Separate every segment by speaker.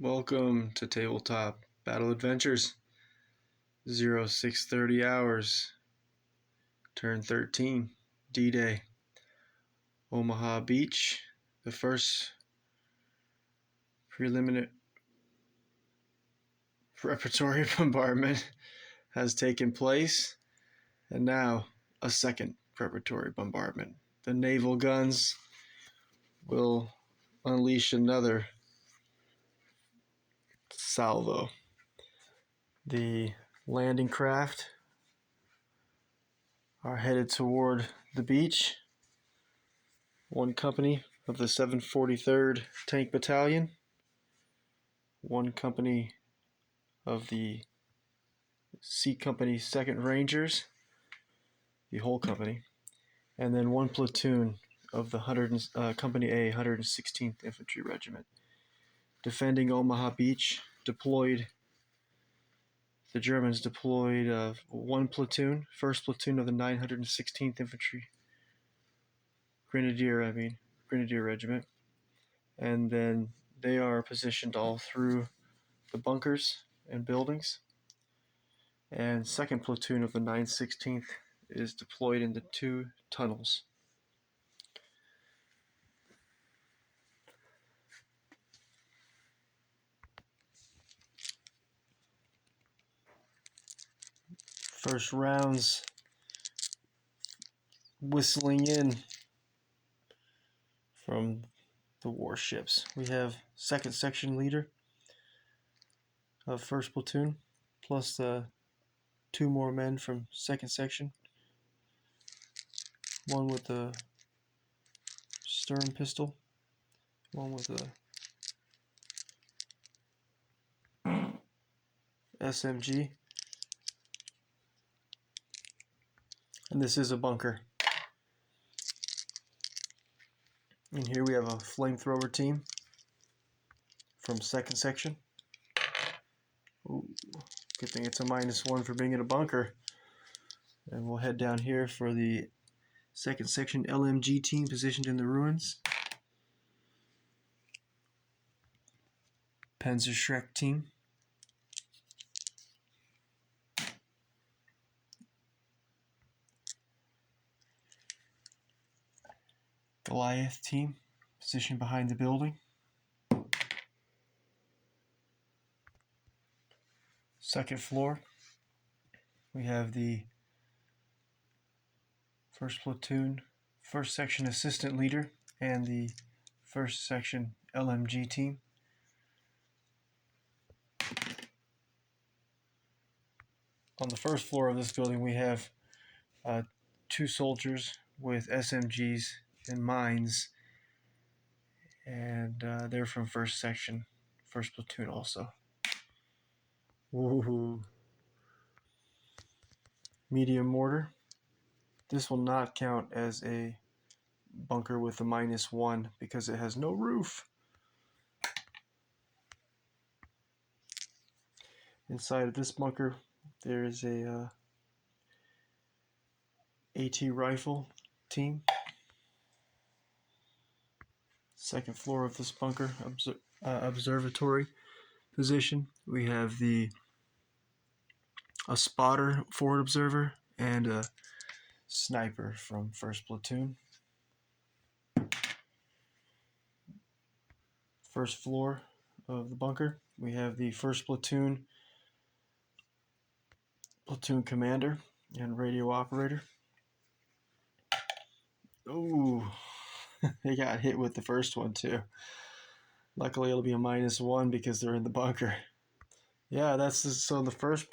Speaker 1: Welcome to Tabletop Battle Adventures 0630 hours, turn 13, D-Day, Omaha Beach. The first preliminary preparatory bombardment has taken place, and now a second preparatory bombardment. The naval guns will unleash another salvo. The landing craft are headed toward the beach. One company of the 743rd Tank Battalion, one company of the C Company 2nd Rangers, the whole company, and then one platoon of the Company A 116th Infantry Regiment. Defending Omaha Beach, the Germans deployed one platoon, 1st platoon of the 916th Infantry Grenadier Regiment, and then they are positioned all through the bunkers and buildings. And 2nd platoon of the 916th is deployed into 2 tunnels. First rounds whistling in from the warships. We have 2nd section leader of 1st platoon, plus 2 more men from 2nd section. One with a stern pistol, one with a SMG, and this is a bunker. And here we have a flamethrower team from 2nd section. Ooh, good thing it's a -1 for being in a bunker. And we'll head down here for the 2nd section LMG team positioned in the ruins. Panzerschreck team. Goliath team positioned behind the building. 2nd floor, we have the 1st platoon, 1st section assistant leader, and the 1st section LMG team. On the 1st floor of this building, we have 2 soldiers with SMGs and mines, and they're from 1st section, 1st platoon also. Ooh. Medium mortar. This will not count as a bunker with a -1 because it has no roof. Inside of this bunker, there is a AT rifle team. 2nd floor of this bunker, observatory position. We have a spotter, forward observer, and a sniper from 1st platoon. 1st floor of the bunker, we have the 1st platoon commander and radio operator. Ooh, they got hit with the first one too. Luckily it'll be a -1 because they're in the bunker. Yeah, so the first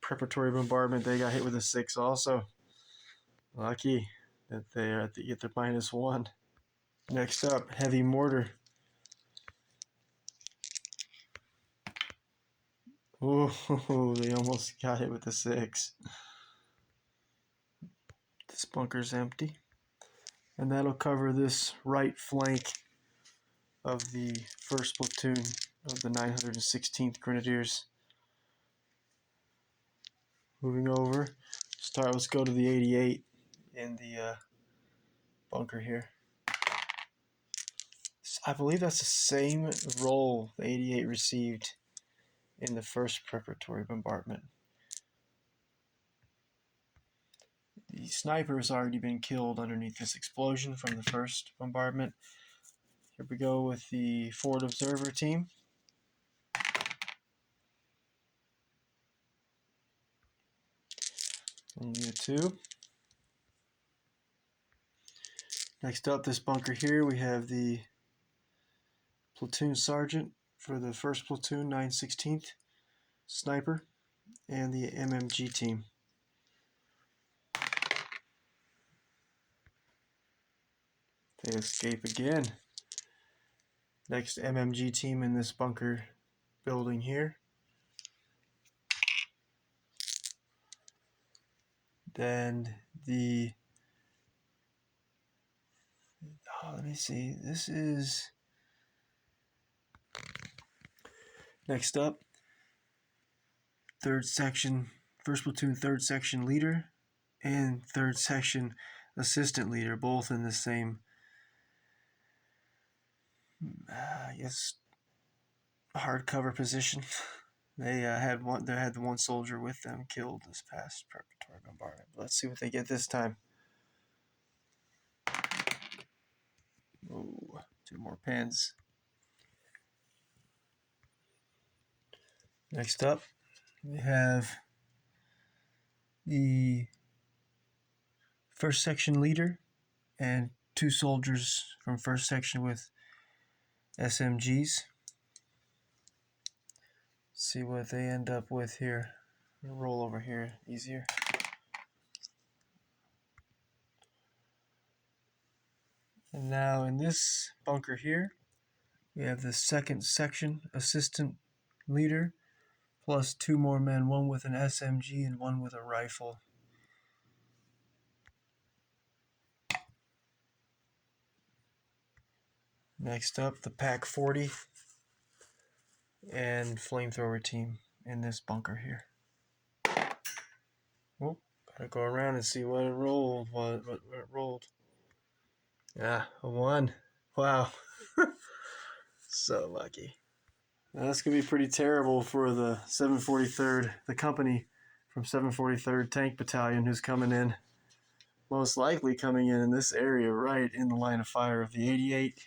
Speaker 1: preparatory bombardment, they got hit with a 6 also. Lucky that they get the -1. Next up, heavy mortar. Ooh, they almost got hit with a 6. This bunker's empty. And that'll cover this right flank of the 1st platoon of the 916th Grenadiers. Moving over, let's go to the 88 in the bunker here. This I believe that's the same role the 88 received in the first preparatory bombardment. The sniper has already been killed underneath this explosion from the first bombardment. Here we go with the forward observer team. Only the two. Next up, this bunker here, we have the platoon sergeant for the 1st Platoon, 916th sniper, and the MMG team. They escape again. Next MMG team in this bunker building here. Then the, let me see, this is, next up, 3rd section, 1st Platoon 3rd section leader and 3rd section assistant leader, both in the same, I guess, hardcover position. They had the one soldier with them killed this past preparatory bombardment. Let's see what they get this time. Oh, 2 more pins. Next up, we have the 1st section leader and 2 soldiers from 1st section with SMGs. See what they end up with here. Roll over here, easier. And now in this bunker here, we have the 2nd section assistant leader plus 2 more men, one with an SMG and one with a rifle. Next up, the Pack 40 and flamethrower team in this bunker here. Oh, gotta go around and see what it rolled. What it rolled. Yeah, a 1. Wow. So lucky. Now, that's going to be pretty terrible for the 743rd, the company from 743rd Tank Battalion who's coming in, most likely coming in this area right in the line of fire of the 88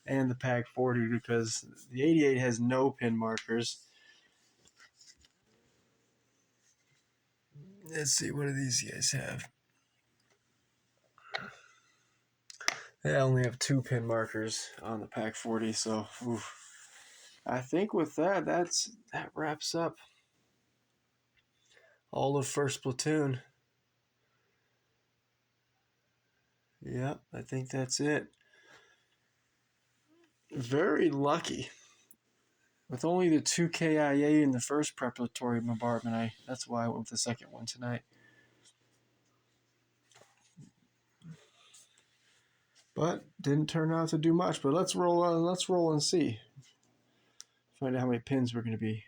Speaker 1: and the Pack 40, because the 88 has no pin markers. Let's see, what do these guys have? They only have 2 pin markers on the Pack 40, so oof. I think with that, that wraps up all of 1st Platoon. Yep, I think that's it. Very lucky. With only the 2 KIA in the first preparatory bombardment, that's why I went with the second one tonight. But didn't turn out to do much. But let's roll and see. Find out how many pins we're going to be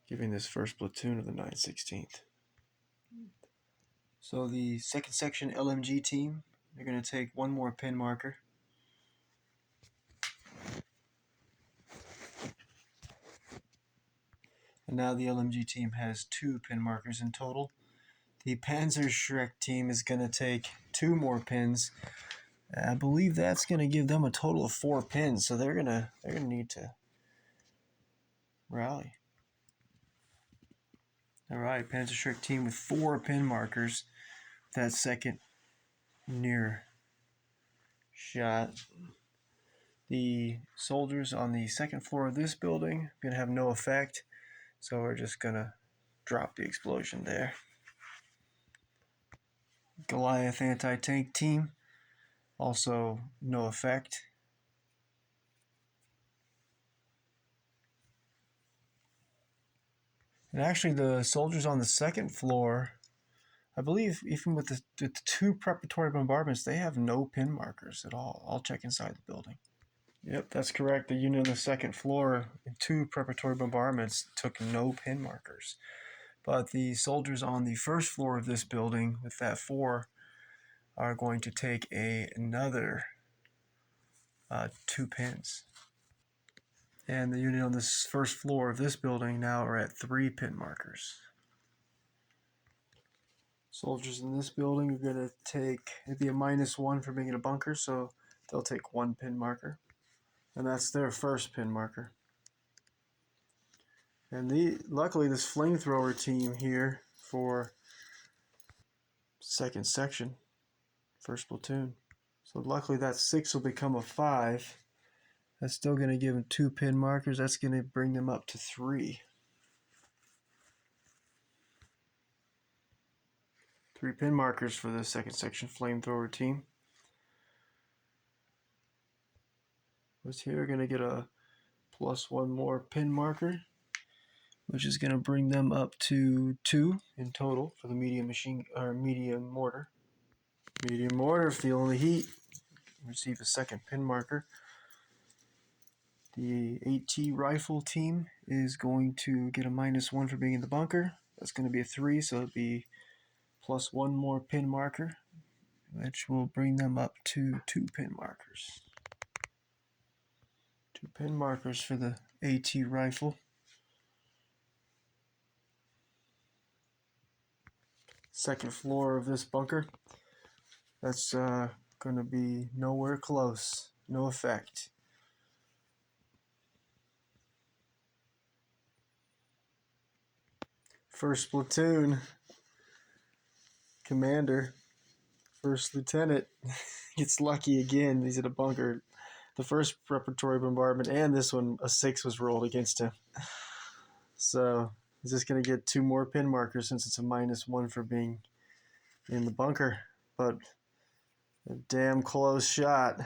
Speaker 1: giving this 1st Platoon of the 916th. So the 2nd section LMG team, they're going to take 1 more pin marker. And now the LMG team has 2 pin markers in total. The Panzerschreck team is going to take 2 more pins. I believe that's going to give them a total of 4 pins, so they're gonna need to rally. All right, Panzerschreck team with 4 pin markers. That second near shot. The soldiers on the 2nd floor of this building are going to have no effect, so we're just going to drop the explosion there. Goliath anti-tank team, also no effect. And actually the soldiers on the 2nd floor, I believe even with the 2 preparatory bombardments, they have no pin markers at all. I'll check inside the building. Yep, that's correct. The unit on the 2nd floor in 2 preparatory bombardments took no pin markers. But the soldiers on the 1st floor of this building with that 4 are going to take another 2 pins. And the unit on this first floor of this building now are at 3 pin markers. Soldiers in this building are going to take, it'd be a -1 for being in a bunker, so they'll take 1 pin marker. And that's their first pin marker. And luckily this flamethrower team here for 2nd section, 1st platoon. So luckily that 6 will become a 5. That's still going to give them 2 pin markers. That's going to bring them up to 3. 3 pin markers for the 2nd section flamethrower team. This here going to get a +1 more pin marker, which is going to bring them up to 2 in total for the medium mortar. Medium mortar feeling the heat. Receive a 2nd pin marker. The AT rifle team is going to get a -1 for being in the bunker. That's going to be a 3, so it'll be +1 more pin marker, which will bring them up to 2 pin markers. 2 pin markers for the AT rifle. Second floor of this bunker. That's going to be nowhere close. No effect. First platoon commander, first lieutenant, gets lucky again. He's in a bunker. The first preparatory bombardment and this one, a 6 was rolled against him. So he's just going to get 2 more pin markers since it's a -1 for being in the bunker. But a damn close shot.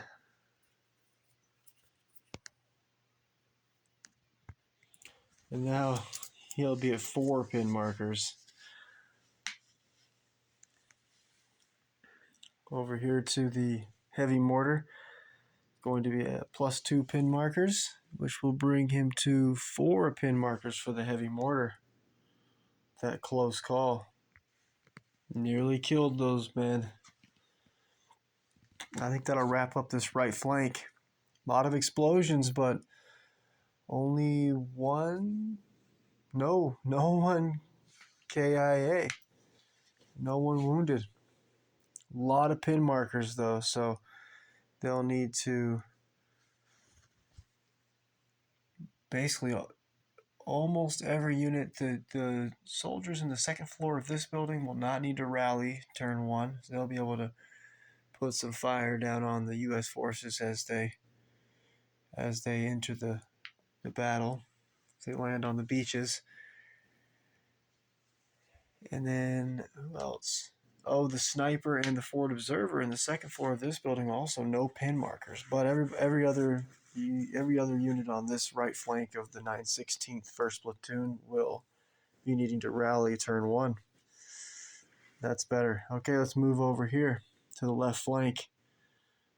Speaker 1: And now he'll be at 4 pin markers. Over here to the heavy mortar, going to be at +2 pin markers, which will bring him to 4 pin markers for the heavy mortar. That close call. Nearly killed those men. I think that'll wrap up this right flank. A lot of explosions, but only one. No one KIA. No one wounded. A lot of pin markers though, so they'll need to basically almost every unit. The soldiers in the 2nd floor of this building will not need to rally turn 1. So they'll be able to put some fire down on the U.S. forces as they enter the battle. As they land on the beaches. And then who else? Oh, the sniper and the forward observer in the 2nd floor of this building also no pin markers. But every other unit on this right flank of the 916th 1st Platoon will be needing to rally turn 1. That's better. Okay, let's move over here to the left flank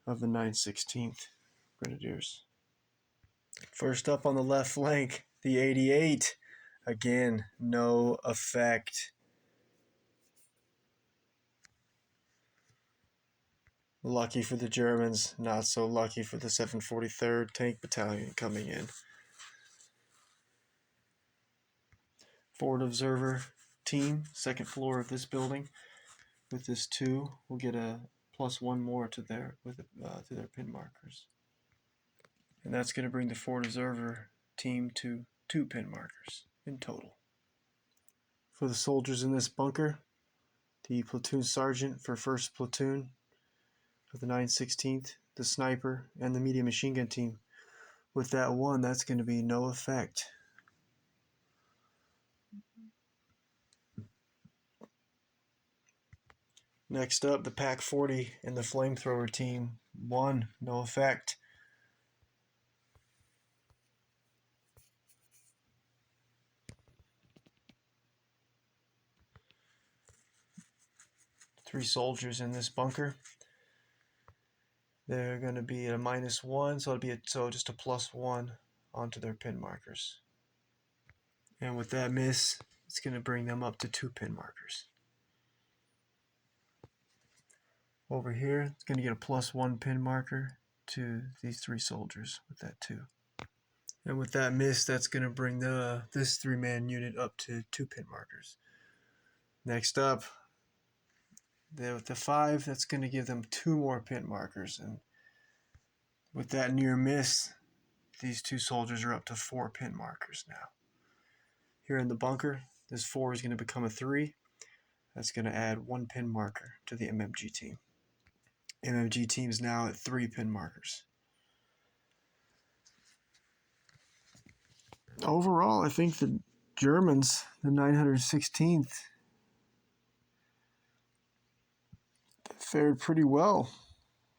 Speaker 1: of the 916th Grenadiers. First up on the left flank, the 88. Again, no effect. Lucky for the Germans, not so lucky for the 743rd Tank Battalion coming in. Forward observer team, 2nd floor of this building, with this 2, will get a +1 more to their pin markers, and that's going to bring the forward observer team to 2 pin markers in total. For the soldiers in this bunker, the platoon sergeant for 1st Platoon of the 916th, the sniper, and the medium machine gun team. With that 1, that's going to be no effect. Next up, the Pack 40 and the flamethrower team. 1, no effect. Three soldiers in this bunker. They're going to be at a -1, so it'll be just a +1 onto their pin markers. And with that miss, it's going to bring them up to 2 pin markers. Over here, it's going to get a +1 pin marker to these 3 soldiers with that 2. And with that miss, that's going to bring this 3-man unit up to 2 pin markers. Next up, with the 5, that's going to give them 2 more pin markers. And with that near miss, these 2 soldiers are up to 4 pin markers now. Here in the bunker, this 4 is going to become a 3. That's going to add 1 pin marker to the MMG team. MMG team is now at 3 pin markers. Overall, I think the Germans, the 916th, fared pretty well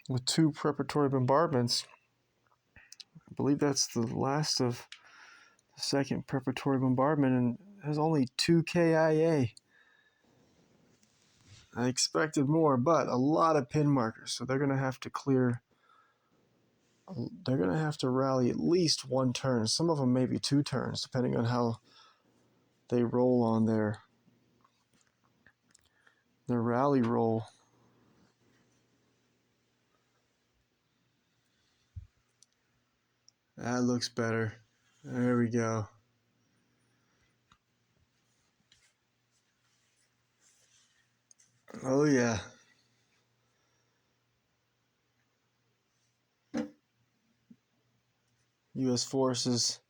Speaker 1: with 2 preparatory bombardments. I believe that's the last of the 2nd preparatory bombardment, and has only 2 KIA. I expected more, but a lot of pin markers, so they're going to have to clear. They're going to have to rally at least 1 turn. Some of them maybe 2 turns, depending on how they roll on their rally roll. That looks better. There we go. Oh yeah. U.S. forces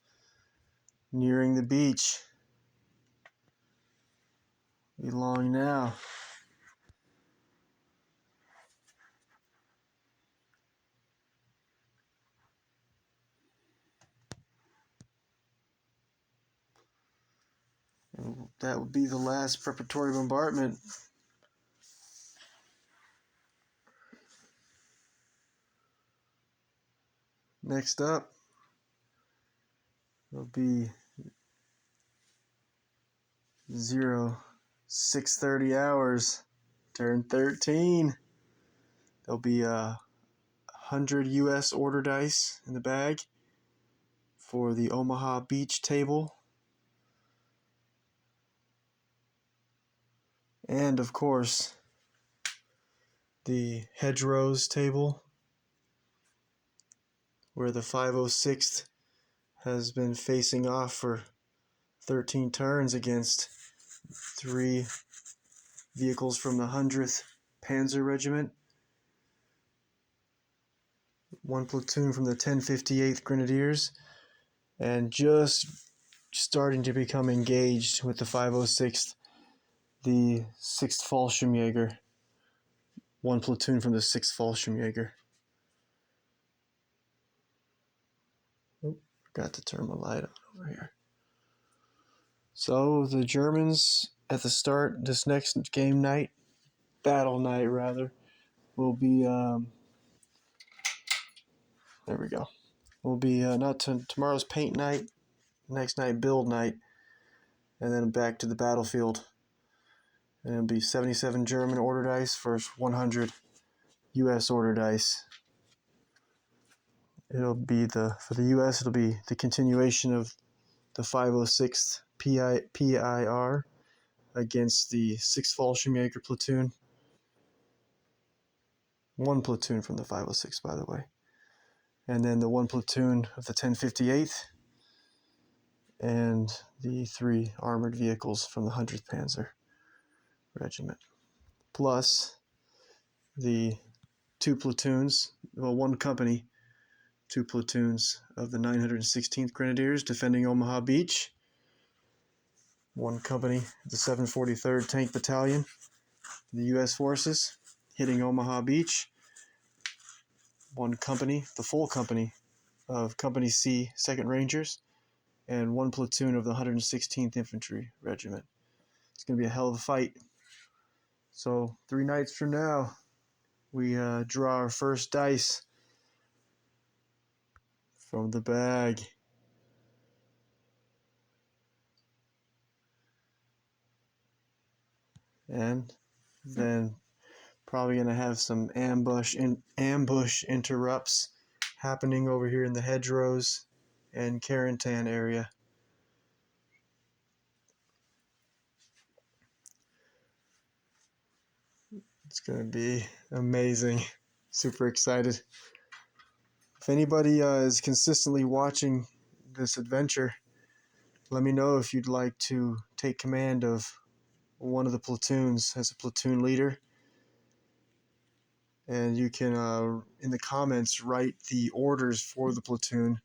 Speaker 1: nearing the beach. Be long now. And that would be the last preparatory bombardment. Next up will be 0630 hours, turn 13. There'll be 100 US order dice in the bag for the Omaha beach table. And of course, the hedgerows table, where the 506th has been facing off for 13 turns against 3 vehicles from the 100th Panzer Regiment, 1 platoon from the 1058th Grenadiers, and just starting to become engaged with the 506th, the 6th Fallschirmjäger, 1 platoon from the 6th Fallschirmjäger. Oh, forgot to turn my light on over here. So the Germans at the start, this next game night, battle night rather, will be, there we go. Will be tomorrow's paint night, next night build night, and then back to the battlefield. And it'll be 77 German order dice versus 100 US order dice. It'll be for the US, it'll be the continuation of the 506th PIR against the 6th Fallschirmjäger platoon. 1 platoon from the 506th, by the way. And then the 1 platoon of the 1058th and the 3 armored vehicles from the 100th Panzer Regiment. Plus the 2 platoons, 1 company, 2 platoons of the 916th Grenadiers defending Omaha Beach. 1 company, the 743rd Tank Battalion, the U.S. forces, hitting Omaha Beach. 1 company, the full company of Company C 2nd Rangers, and 1 platoon of the 116th Infantry Regiment. It's going to be a hell of a fight. So 3 nights from now, we draw our first dice from the bag. And then probably going to have some ambush interrupts happening over here in the hedgerows and Carentan area. It's going to be amazing. Super excited. If anybody is consistently watching this adventure, let me know if you'd like to take command of one of the platoons as a platoon leader. And you can, in the comments, write the orders for the platoon,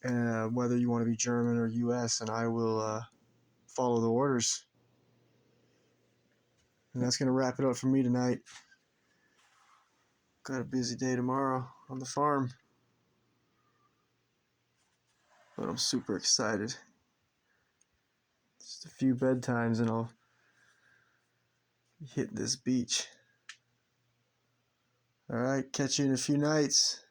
Speaker 1: whether you want to be German or US, and I will follow the orders. And that's going to wrap it up for me tonight. Got a busy day tomorrow on the farm, but I'm super excited. Just a few bedtimes and I'll hit this beach. Alright, catch you in a few nights.